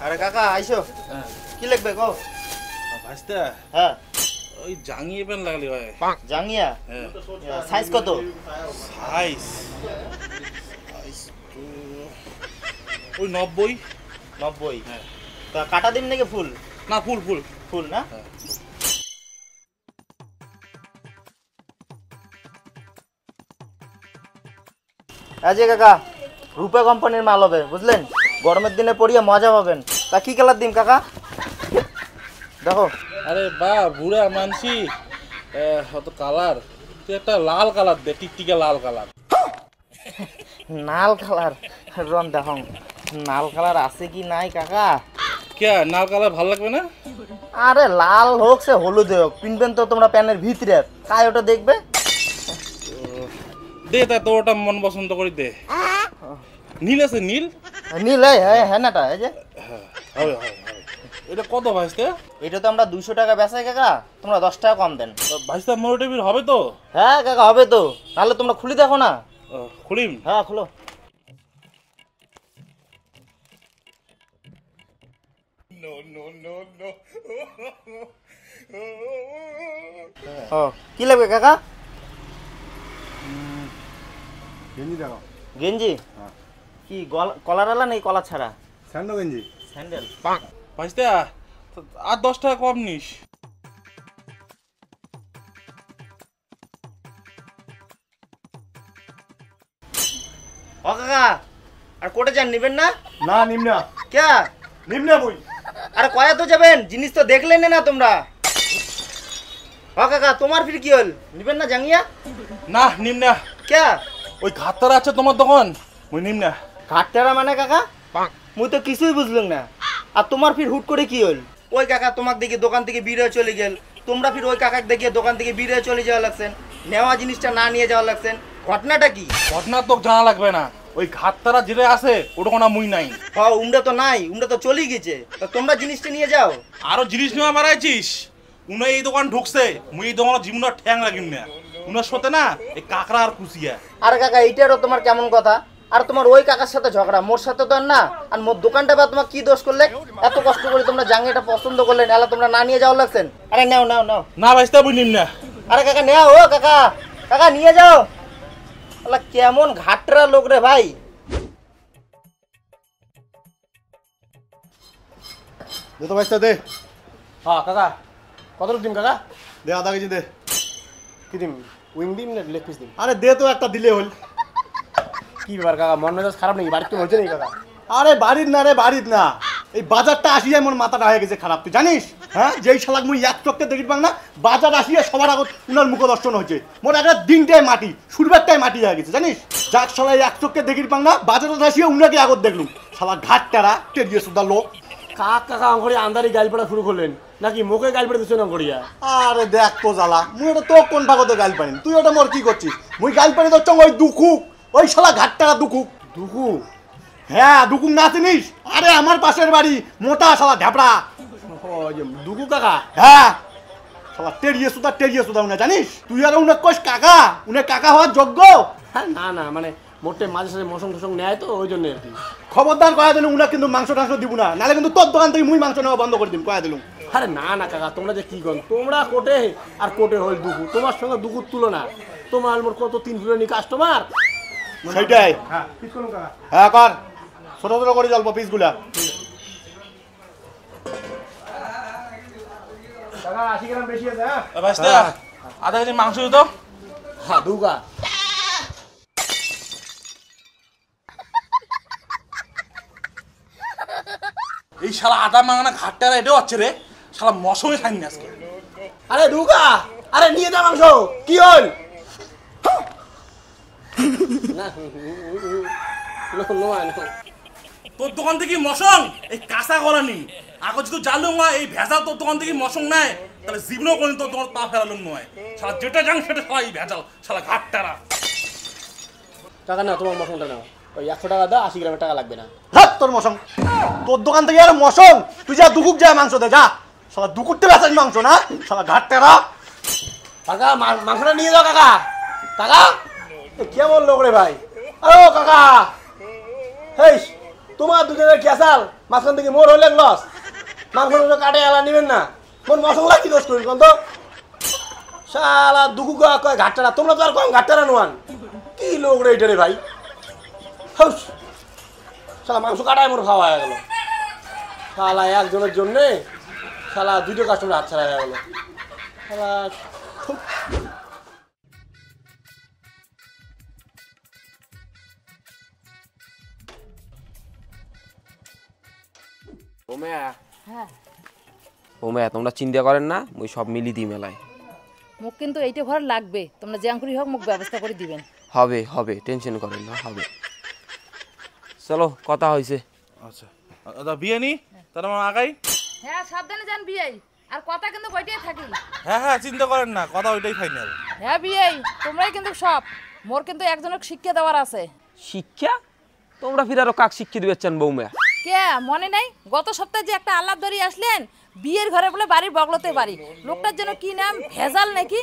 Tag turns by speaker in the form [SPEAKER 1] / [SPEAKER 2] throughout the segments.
[SPEAKER 1] আরে কাকা আইসো। কি লাগবে গো?
[SPEAKER 2] ভাইস্তা
[SPEAKER 1] হ্যাঁ
[SPEAKER 2] ওই জাঙ্গিয়ে প্যান্ট লাগলে হয়।
[SPEAKER 1] জাঙ্গিয়া?
[SPEAKER 2] হ্যাঁ
[SPEAKER 1] সাইজ কত?
[SPEAKER 2] সাইজ ওই 90।
[SPEAKER 1] 90?
[SPEAKER 2] হ্যাঁ।
[SPEAKER 1] তা কাটা দিন নাকি ফুল?
[SPEAKER 2] না ফুল ফুল
[SPEAKER 1] ফুল না? আজকে কাকা রূপা কোম্পানির মাল হবে বুঝলেন, গরমের দিনে পরিয়ে মজা পাবেন। তা কি কালার দিন কাকা? দেখো।
[SPEAKER 2] আরে বা বুড়া মানসি হয়তো কালার, তুই একটা লাল কালার দে, টিকটিকা লাল কালার।
[SPEAKER 1] নাল কালার রন দেখো, নাল কালার আছে কি নাই কাকা?
[SPEAKER 2] কে লাল কালার ভালো লাগবে না?
[SPEAKER 1] আরে লাল হোক সে হলুদ হোক, পিনবেন তো তোমরা প্যানের ভিতরে, কায় ওটা দেখবে।
[SPEAKER 2] দে তা তোর ওটা মন পছন্দ করে দে। নীল আছে? নীল
[SPEAKER 1] নীল হ্যাঁ নাটা এই যে।
[SPEAKER 2] হবে হবে হবে। এটা কত ভাইস্তা?
[SPEAKER 1] এটা তো আমরা 200 টাকা বেচাই কাকা, তোমরা 10 টাকা কম দেন।
[SPEAKER 2] ভাইস্তা মোর টেবিল হবে তো?
[SPEAKER 1] হ্যাঁ কাকা হবে তো, তাহলে তোমরা খুলি দেখো না।
[SPEAKER 2] খুলিম?
[SPEAKER 1] হ্যাঁ খুলো। ও কি লাগবে কাকা?
[SPEAKER 3] গেঞ্জি দেখো।
[SPEAKER 1] গেঞ্জি? কি কলার আলা নেই কলার ছাড়া?
[SPEAKER 3] স্যান্ডো গেঞ্জি।
[SPEAKER 1] স্যান্ডেল?
[SPEAKER 2] ভাইস্তা আর 10 টাকা কম নিস।
[SPEAKER 1] ও কাকা আর কোটে যান নিবেন না?
[SPEAKER 3] না নিম্না।
[SPEAKER 1] কে
[SPEAKER 3] নিম্না বই।
[SPEAKER 1] আরে কয়া তো যাবেন, জিনিস তো দেখলেন না তোমরা। ও কাকা তোমার ফির কি হল, নিবেন না জাঙ্গিয়া?
[SPEAKER 2] না নিম না।
[SPEAKER 1] কে?
[SPEAKER 2] ওই ঘাটতারা আছে তোমার দোকান, ওই নিম না।
[SPEAKER 1] ঘাটতারা মানে কাকা? মুই তো কিছুই বুঝলাম না। আর তোমার ফির হুট করে কি হল? ওই কাকা তোমাকে দেখে দোকান থেকে বেরিয়ে চলে গেল, তোমরা ফির ওই কাকাকে দেখে দোকান থেকে বেরিয়ে চলে যাওয়া লাগছেন, নেওয়া জিনিসটা না নিয়ে যাওয়া লাগছেন, ঘটনাটা কি?
[SPEAKER 2] ঘটনা তো জানা লাগবে না, ওই ঘাটতারা যেটা আছে ওটা কোনো মুই নাই।
[SPEAKER 1] হ্যাঁ উমরা তো নাই, উমরা তো চলেই গেছে, তা তোমরা জিনিসটা নিয়ে যাও।
[SPEAKER 2] আরো জিনিস নেওয়া মারাইছিস? উনি এই দোকান ঢুকছে, মুই এই দোকানের জীবনের ঠ্যাং লাগিম না। উনার সাথে না এই কাকড়া আর কুচিয়া।
[SPEAKER 1] আরে কাকা এইটারও তোমার কেমন কথা? আর তোমার ওই কাকার সাথে ঝগড়া, মোর সাথে তো আর না। আর মোর দোকানটা বা তোমার কি দোষ করলে? এত কষ্ট করে তোমরা জাঙ্গিটা পছন্দ করলেন, এলা তোমরা না নিয়ে যাওয়া লাগছেন। আরে নাও নাও নাও।
[SPEAKER 2] না ভাইস্তা বুঝ নিম না।
[SPEAKER 1] আরে কাকা নেও, ও কাকা কাকা নিয়ে যাও। আলা কেমন ঘাটরা লোক রে ভাই।
[SPEAKER 3] দে তো ভাইস্তা দে।
[SPEAKER 4] হ্যাঁ কাকা কত দিন কাকা?
[SPEAKER 3] দে আধা কেজি দে।
[SPEAKER 4] কি দিন, উইং দিন না লেগ পিস দিন?
[SPEAKER 3] আরে দে তো একটা দিলে হল।
[SPEAKER 4] কি ব্যাপার কাকা, মন মেজাজ খারাপ নাকি? বাড়িতে হয়েছে নাকি কাকা?
[SPEAKER 3] আরে বাড়ির না রে, বাড়ির না, এই বাজারটা আসিয়া মোর মাথাটা হয়ে গেছে খারাপ, তুই জানিস? হ্যাঁ যেই শালাক মুই এক চোখে দেখির পাং না, বাজার আসিয়া সবার আগত উনার মুখ দর্শন হয়েছে। মোর একটা দিনটাই মাটি, শুরুবারটাই মাটি হয়ে গেছে জানিস? যাক শালাই এক চোখে দেখির পাং না, বাজারত আসিয়া উনাকে আগত দেখলুম। শালা ঘাটটারা টেরিয়ে সুদা লোক।
[SPEAKER 4] কাক কাকা অঙ্করি আন্দারি গাল পড়া শুরু করলেন নাকি মুখে গাল পড়ে দিচ্ছেন অঙ্করিয়া?
[SPEAKER 3] আরে দেখ তো জ্বালা, মুই ওটা তো কোন ভাগতে গাল পানি, তুই ওটা মোর কি করছিস? মুই গাল পানি তো ওই দুখুক, ওই শালা ঘাটটারা দুখুক।
[SPEAKER 4] দুকু?
[SPEAKER 3] হ্যাঁ দুকুক না চিনিস? আরে আমার পাশের বাড়ি, মোটা শালা ঢ্যাপড়া।
[SPEAKER 4] দুকু কাকা?
[SPEAKER 3] হ্যাঁ শালা টেরিয়ে সুদা উনা জানিস? তুই আর উনাক কইস কাকা, উনি কাকা হওয়ার যোগ্য?
[SPEAKER 4] হ্যাঁ না না মানে মোটে মাঝে সাঝে মশং টসং নেয় তো ওই জন্য আর কি।
[SPEAKER 3] খবরদার কয়া দিলুম উনাক কিন্তু মাংস টাংস দিব না, নাহলে কিন্তু তোর দোকান থেকে মুই মাংস নেওয়া বন্ধ করে দিম, কয়া দিলুম।
[SPEAKER 4] আরে না না কাকা, তোমরা যে কি কর, তোমরা কোটে আর কোটে হল দুকু, তোমার সঙ্গে দুকুর তুলনা। তোমার মোর কত 3 ফুলের কাস্টমার।
[SPEAKER 3] সেইটাই।
[SPEAKER 4] হ্যাঁ পিস করুন কাকা।
[SPEAKER 3] হ্যাঁ কর, ছোট ছোট করে জল্প পিসগুলা।
[SPEAKER 4] কাকা 80 গ্রাম বেশি আছে। হ্যাঁ
[SPEAKER 2] ভাইস্তা আধা কেজি মাংস দিত।
[SPEAKER 4] হ্যাঁ দুকা।
[SPEAKER 2] এই শালা আটা মাঙানা ঘাটতারা এটাও আছে রে, শালা মশমে খাইনি আজকে।
[SPEAKER 4] আরে দুকা, আরে নিয়ে যা মাংস। কি হল? না
[SPEAKER 2] তোর দোকান থেকে মশং এই কাঁচা করা নি, আগে যদি জানলুম না এই ভেজাল তোর দোকান থেকে মশং নেয়, তাহলে জীবনও কোনদিন তোর দোকান পা ফেরালুম নয়। শালা যেটা যাং সেটা শালা এই ভেজাল, শালা ঘাটতারা।
[SPEAKER 4] টাকা না, তোমার মশনটা নাও। ওই 100 টাকা দাও, 80 গ্রামের টাকা লাগবে না।
[SPEAKER 3] হাত তোর মশং, তোর দোকান থেকে আর মশং, তুই যা দুকুক যা মাংস দে যা। শালা দুকুরতে বেচাস মাংস না, শালা ঘাটটারা।
[SPEAKER 4] কাকা মাংসটা নিয়ে যাও কাকা। কাকা কেমন লোক রে ভাই? ও কাকা, হেই তোমার দুজনের ক্যাসাল মাঝখান থেকে মোর হইলে লস মাংস কাটে এলা নিবেন না মোর মশলা কি দোষ করি কোন তো শালা দুকু কয় ঘাটটারা তোমরা তো আর কম ঘাটটারা নোয়ান কি লোক রে এটা রে ভাই হাউস শালা মাংস কাটায় মোর খাওয়া হয়ে গেল শালা একজনের জন্যে শালা দুটো কাস্টমার হাত ছাড়া হয়ে গেল শালা
[SPEAKER 5] হ্যাঁ
[SPEAKER 6] ওমে তোমরা চিন্তা করেন না মুই সব মিলি দিই মেলায়
[SPEAKER 5] মোক কিন্তু এইটা ঘর লাগবে তোমরা যে আঙ্কুরি হোক মোক ব্যবস্থা করে দিবেন
[SPEAKER 6] হবে হবে টেনশন করেন না হবে চলো কথা হয়েছে
[SPEAKER 2] আচ্ছা দাদা বিয়ে নি তার আমার আগাই
[SPEAKER 5] হ্যাঁ সাবধানে যান বিয়াই আর কথা কিন্তু কইটাই থাকি
[SPEAKER 2] হ্যাঁ হ্যাঁ চিন্তা করেন না কথা ওইটাই ফাইনাল
[SPEAKER 5] হ্যাঁ বিয়াই তোমরাই কিন্তু সব মোর কিন্তু একজনক শিক্ষা দেওয়ার আছে
[SPEAKER 6] শিক্ষা তোমরা ফির আরো কাক শিক্ষা দিবে চান বৌমা
[SPEAKER 5] কে মনে নাই গত সপ্তাহে যে একটা আল্লাহ ধরি আসলেন বিয়ের ঘরে বলে বাড়ির বগলতে বাড়ি লোকটার জন্য কি নাম ভেজাল নাকি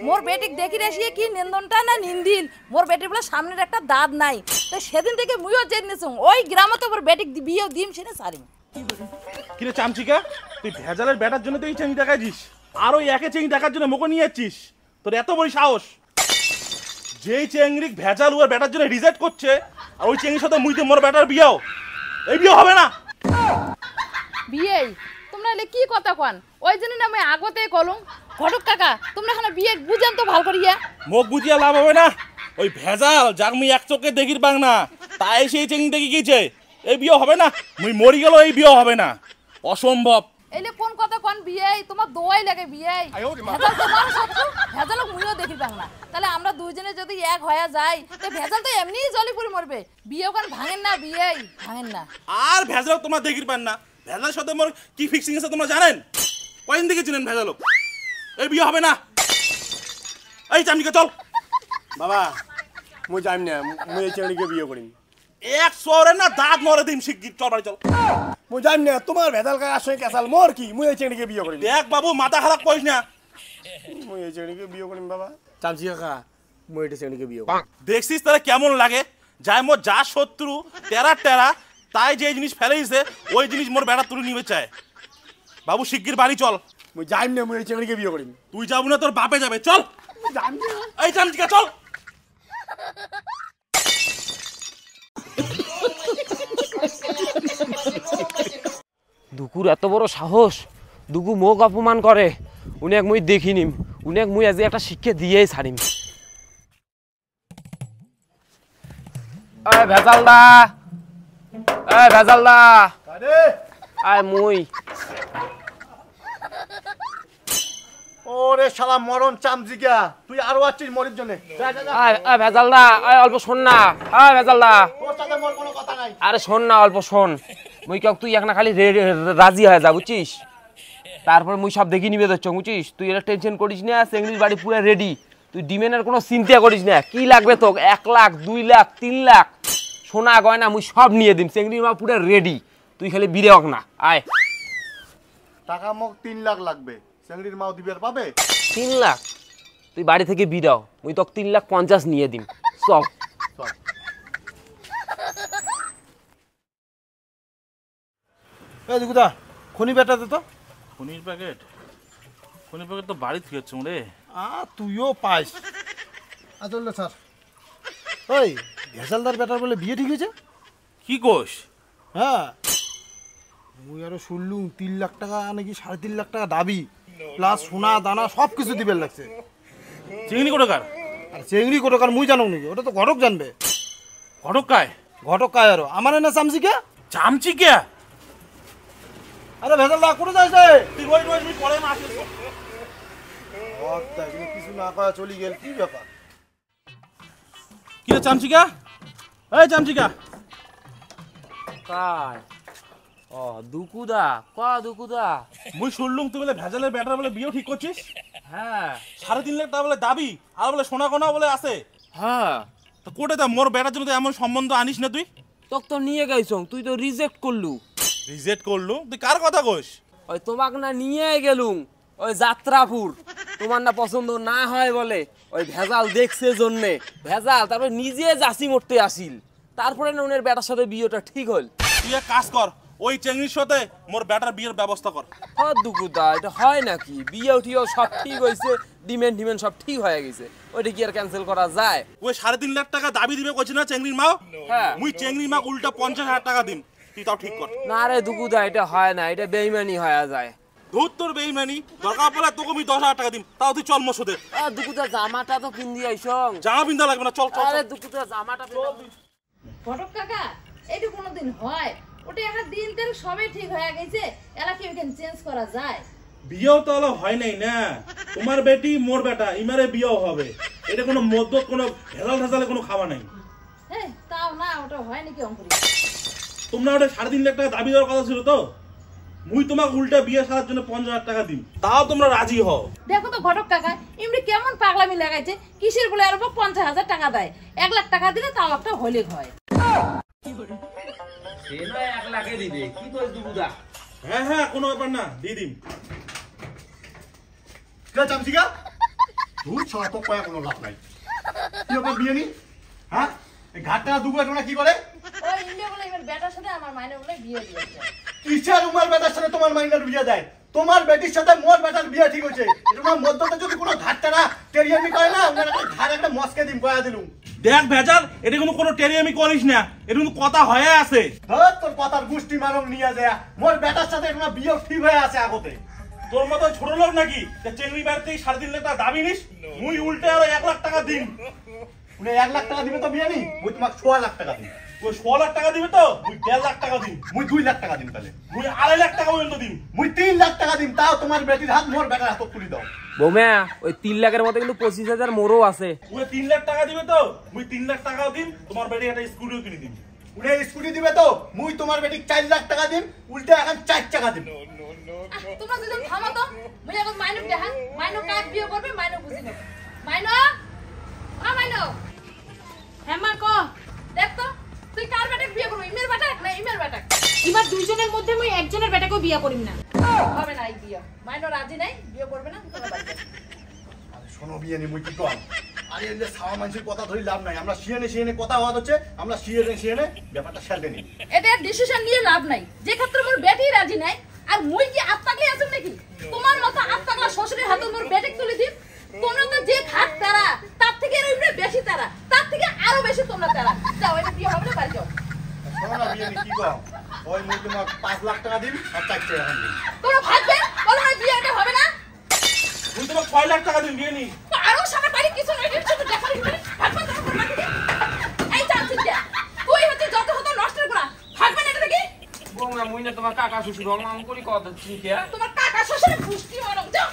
[SPEAKER 5] মোর বেটিক দেখি রেসিয়ে কি নিন্দনটা না নিন্দিল মোর বেটির বলে সামনের একটা দাঁত নাই তো সেদিন থেকে মুইও জেনেছুম ওই গ্রামে তো মোর বেটিক বিয়ে দিম সেনে সারিম
[SPEAKER 2] কিরে চামচিকা তুই ভেজালের ব্যাটার জন্য তুই চেঙ্গি দেখাইছিস আর ওই একে চেঙ্গি দেখার জন্য মোকে নিয়ে যাচ্ছিস তোর এত বড় সাহস যেই চেঙ্গি ভেজাল ওর ব্যাটার জন্য রিজেক্ট করছে আর ওই চেঙ্গির সাথে মুইতে মোর ব্যাটার বিয়েও এই বিয়ে হবে না
[SPEAKER 5] বিয়ে তোমরা এলে কি কথা কন ওই জন্য না আমি আগতে কলম ঘটক কাকা তোমরা এখানে বিয়ে বুঝেন তো ভাল করিয়া
[SPEAKER 2] মুখ বুঝিয়া লাভ হবে না ওই ভেজাল যাক মুই এক চোখে দেখির পাং না তাই সেই চেঙ্গি দেখি গিয়েছে এই বিয়ে হবে না মুই মরি গেল এই বিয়ে হবে না অসম্ভব
[SPEAKER 5] এলে কোন কথা কোন বিয়ে তোমার দোয়াই লাগে বিয়ে ভেজাল তোমার শত্রু ভেজাল মুইও দেখি পাং না তাহলে আমরা দুইজনে যদি এক হয়ে যাই তো ভেজাল তো এমনিই জলি পুরি মরবে বিয়ে কোন ভাঙেন না বিয়ে ভাঙেন না
[SPEAKER 2] আর ভেজাল তোমার দেখির পান না ভেজালের সাথে মোর কি ফিক্সিং আছে তোমরা জানেন কয়দিন থেকে চিনেন ভেজাল এই বিয়ে হবে না এই চামচিকা চল
[SPEAKER 4] বাবা মুই যাইম না মুই এই চেংড়িকে বিয়ে করিম
[SPEAKER 2] এক শহরে না দাঁত মরে দিম শিগগির চল বাড়ি চল
[SPEAKER 4] মুই যাইম না তোমার ভেজাল কাকার সঙ্গে ক্যাসাল মোর কি মুই এই চেংড়িকে বিয়ে করিম
[SPEAKER 2] দেখ বাবু মাথা খারাপ করিস না
[SPEAKER 4] মুই এই চেংড়িকে বিয়ে করিম বাবা চামচি কাকা মুই এই চেংড়িকে বিয়ে করিম
[SPEAKER 2] দেখছিস তারা কেমন লাগে যাই মোর যা শত্রু টেরা টেরা তাই যে জিনিস ফেলেইছে ওই জিনিস মোর বেড়া তুলে নিবে চায় বাবু শিগগির বাড়ি চল
[SPEAKER 4] মুই যাইম না মুই এই চেংড়িকে বিয়ে করিম
[SPEAKER 2] তুই যাবো না তোর বাপে যাবে চল
[SPEAKER 4] যাইম না
[SPEAKER 2] এই চামচিকা চল
[SPEAKER 6] দুকুর এত বড় সাহস দুকু মোক অপমান করে উনি মুই দেখিনিম উনি মুই আজ একটা শিক্ষা দিয়েই ছাড়িম ভেজালদা ভেজালদা আয় মুই
[SPEAKER 3] ওরে শালা মরণ চামচিকা তুই আরো আছিস মরির জন্য
[SPEAKER 6] ভেজালদা আয় অল্প শোন না ভেজালদা
[SPEAKER 3] তোর সাথে মোর কোনো কথা নাই
[SPEAKER 6] আরে শোন না অল্প শোন মুই কক তুই এখন খালি রাজি হয়ে যা বুঝছিস তারপর মুই সব দেখি নিবে ধরছ বুঝছিস তুই এটা টেনশন করিস না চেংড়ির বাড়ি পুরো রেডি তুই ডিমেনের কোনো চিন্তা করিস না কি লাগবে তো 1 লাখ 2 লাখ 3 লাখ সোনা গয়না মুই সব নিয়ে দিম চেংড়ির মা পুরো রেডি তুই খালি বিরে হোক না আয়
[SPEAKER 3] টাকা মোক 3 লাখ লাগবে চেংড়ির মাও দিবে আর পাবে
[SPEAKER 6] 3 লাখ তুই বাড়ি থেকে বিরাও মুই তোকে 3,50,000 নিয়ে দিম সব
[SPEAKER 3] এই দিগুদা খনি বেটা দে তো
[SPEAKER 2] খনির প্যাকেট তো বাড়ি থেকে হচ্ছে রে
[SPEAKER 3] তুইও পাইস আচল স্যার ওই ভেজালদার বেটার বলে বিয়ে ঠিক হয়েছে
[SPEAKER 2] কি কোষ
[SPEAKER 3] হ্যাঁ মুই আরো শুনলুম 3 লাখ টাকা নাকি 3.5 লাখ টাকা দাবি প্লাস সোনা দানা সব কিছু দিবে লাগছে
[SPEAKER 2] চিংড়ি কোটাকার
[SPEAKER 3] আর চেংড়ি কোটকার মুই জানো নাকি ওটা তো ঘটক জানবে
[SPEAKER 2] ঘটক কায়
[SPEAKER 3] ঘটক কায় আরো আমার না চামচিকা
[SPEAKER 2] চামচিকা
[SPEAKER 3] আরে ভেজালদা কোথায় যাইছে
[SPEAKER 2] তুই ওই পরে না আসিস
[SPEAKER 3] কিছু না করা চলি গেল কি ব্যাপার
[SPEAKER 2] কি রে চামচিকা এই চামচিকা
[SPEAKER 6] কার ও দুকুদা দুকুদা
[SPEAKER 2] মুই শুনলুম তুই বলে ভেজালের ব্যাটার বলে বিয়েও ঠিক করছিস
[SPEAKER 6] হ্যাঁ
[SPEAKER 2] 3.5 লাখ টাকা বলে দাবি আর বলে সোনা কোনা বলে আছে
[SPEAKER 6] হ্যাঁ
[SPEAKER 2] তো কোটে দা মোর ব্যাটার জন্য তো এমন সম্বন্ধ আনিস না তুই
[SPEAKER 6] তোকে তো নিয়ে গেছ তুই তো রিজেক্ট করলু
[SPEAKER 2] রিজেক্ট করলু তুই কার কথা কইস
[SPEAKER 6] ওই তোমাকে না নিয়ে গেলুম ওই যাত্রাপুর তোমার না পছন্দ না হয় বলে ওই ভেজাল দেখছে জন্যে ভেজাল তারপরে নিজে জাসি মরতে আসিল তারপরে না উনের বেটার সাথে বিয়েটা ঠিক হল
[SPEAKER 2] তুই এক কাজ কর, ওই চেংড়ির সাথে মোর বেটার বিয়ের ব্যবস্থা কর।
[SPEAKER 6] দুকুদা এটা হয় নাকি? বিয়ে উঠিও সব ঠিক হয়েছে, ডিমেন্ড সব ঠিক হয়ে গেছে, ওইটা কি আর ক্যান্সেল করা যায়?
[SPEAKER 2] ওই 3.5 লাখ টাকা দাবি দিবে কইছে না চেংড়ির মা?
[SPEAKER 6] হ্যাঁ।
[SPEAKER 2] মুই চেংড়ির মা উল্টা 50,000 টাকা দিম, তুই তাও ঠিক কর।
[SPEAKER 6] না রে দুকুদা এটা হয় না, এটা বেইমানি হয়ে যায়।
[SPEAKER 2] ধুর তোর বেইমানি, দরকার পড়লে তোকে আমি 10,000 টাকা দিম, তাও তুই চল মোর সাথে।
[SPEAKER 6] দুকুদা জামাটা তো কিন আইসং।
[SPEAKER 2] জামা পিন্দা লাগবে না, চল চল
[SPEAKER 6] আরে
[SPEAKER 2] চল।
[SPEAKER 6] দুকুদা জামাটা
[SPEAKER 5] ঘটক কাকা এইটা কোনোদিন হয়? ওটা একটা দিন তারিখ সবই ঠিক হয়ে গেছে, এলা কি ওইখানে চেঞ্জ করা যায়?
[SPEAKER 2] বিয়েও তো হলো হয় নাই না, তোমার বেটি মোর বেটা ইমারে বিয়েও হবে, এটা কোনো মদ্যত কোনো ভেজালে কোনো খাওয়া নাই।
[SPEAKER 5] হ্যাঁ তাও না, ওটা হয় নাকি অঙ্কুরি?
[SPEAKER 2] তোমরা ওটা 3.5 লাখ টাকা দাবি দেওয়ার কথা ছিল তো, মুই তোমাকে উল্টা বিয়ে সারার জন্য 50,000 টাকা দিম, তাও তোমরা রাজি হও।
[SPEAKER 5] দেখো তো ঘটক কাকা এমনি কেমন পাগলামি লাগাইছে, কিসের বলে আর 50,000 টাকা দেয়, 1 লাখ টাকা দিলে তাও একটা হলে হয়।
[SPEAKER 6] সে না 1 লাখে দিবে, কি কইছ দুকুদা?
[SPEAKER 2] হ্যাঁ হ্যাঁ কোনো ব্যাপার না, দিয়ে দিম।
[SPEAKER 3] চামচিকা ধুর ছড়া তো কয়া কোনো লাভ নাই। কি ব্যাপার বিয়ে নি? হ্যাঁ এই ঘাটটা দুগো তোমরা কি করে?
[SPEAKER 5] ওই ইন্ডিয়া বলে এবার বেটার সাথে আমার মাইনে বলে বিয়ে দিয়েছে।
[SPEAKER 3] কিসের উমার বেটার সাথে তোমার মাইনার বিয়ে দেয়? তোমার বেটির সাথে মোর বেটার বিয়ে ঠিক হয়েছে। তোমার মধ্যতে যদি কোনো ঘাটটা টেরিয়ামি করে না, ওনার একটা ঘাড় একটা মস্কে দিম কয়া দিলুম।
[SPEAKER 2] দেখ ভেজাল, এটা কোনো টেরিয়ামি করিস না, এটা কিন্তু কথা হয়ে আছে।
[SPEAKER 3] ধর তোর কথার গুষ্টি মারং নিয়ে যায়, মোর বেটার সাথে একটা বিয়ে ঠিক হয়ে আছে আগতে।
[SPEAKER 2] তোর মতো ছোট লোক নাকি চেংড়ি বাড়িতে 3.5 লাখ টাকা দাবি নিস, মুই উল্টে আরো 1 লাখ টাকা দিম।
[SPEAKER 3] উনি 1 লাখ টাকা দিবে তো বিয়ে নি, মুই তোমাকে 6 লাখ টাকা দিম।
[SPEAKER 2] ওই 6 লাখ টাকা দিবে তো মুই 1.5 লাখ টাকা দিম,
[SPEAKER 3] মুই 2 লাখ টাকা দিম। তাহলে
[SPEAKER 2] মুই 2.5 লাখ টাকা পর্যন্ত দিম।
[SPEAKER 3] মুই 3 লাখ টাকা দিম, তাও তোমার বেটির হাত মোর বেটার হাত তুলি দাও।
[SPEAKER 6] বৌমা ওই 3 লাখের মধ্যে কিন্তু 25,000 মোরও আছে।
[SPEAKER 2] ওই 3 লাখ টাকা দিবে তো মুই 3 লাখ টাকাও দিম, তোমার বেটি একটা স্কুটিও কিনে দিম।
[SPEAKER 3] উনি স্কুটি দিবে তো মুই তোমার বেটিক 4 লাখ টাকা দিম, উল্টে এখন 4 টাকা দিম।
[SPEAKER 5] তোমরা যদি থামো তো, মুই এখন মাইনুক দেখা, মাইনুক কাজ বিয়ে করবে, মাইনুক বুঝি নেবে। মাইনো মাইনো, হ্যাঁ মা কো, দেখ তো তুই কার বেটাকে বিয়ে করবি, ইমের বেটা না ইমের বেটা?
[SPEAKER 7] এবার দুইজনের মধ্যে মই একজনের বেটাকেও বিয়া করিম না।
[SPEAKER 5] হবে না এই বিয়ে, মাইনো রাজি নাই, বিয়ে করবে না, তোরা বাদ দে।
[SPEAKER 3] আরে শোনো বিয়ে নি মুই কি কম, আরে এই যে সাওয়া মানুষের কথা ধরি লাভ নাই। আমরা শিয়েনে কথা হওয়া হচ্ছে, আমরা শিয়েনে ব্যাপারটা সেলতে নি।
[SPEAKER 5] এটা ডিসিশন নিয়ে লাভ নাই, যে ক্ষেত্রে মোর বেটি রাজি নাই। আর মুই কি আত্মাগলি আছেন নাকি? তোমার মতো আত্মাগলা শ্বশুরের হাতে মোর বেটিক তুলে দিন। তোমরা তো যে ঘাট তারা, তার থেকে এর উপরে বেশি তারা, তার থেকে আরো বেশি তোমরা তারা। যাও এটা বিয়ে হবে না, বাড়ি যাও।
[SPEAKER 3] শোনো না বিয়ে নি কি কম, ওই মুই তোমার 5 লাখ টাকা দিম আর 4 টাকা এখন দিম।
[SPEAKER 5] তোমরা ভাববে বলো না বিয়ে এটা হবে না?
[SPEAKER 2] মুই তোমাকে 6 লাখ টাকা দিম, বিয়ে নি।
[SPEAKER 5] আরো সামনে বাড়ি কিছু নাই, এটা শুধু দেখার ভিতরে ভাববে না তোমরা বাকি। এই চান্সিস দে, তুই হচ্ছে যত হতো নষ্টের গোড়া, ভাববে না এটা কি?
[SPEAKER 6] বৌমা মুই না তোমার কাকা শ্বশুর অঙ্গ করি কথা ঠিক আছে।
[SPEAKER 5] তোমার কাকা শ্বশুরের পুষ্টি মারো, যাও।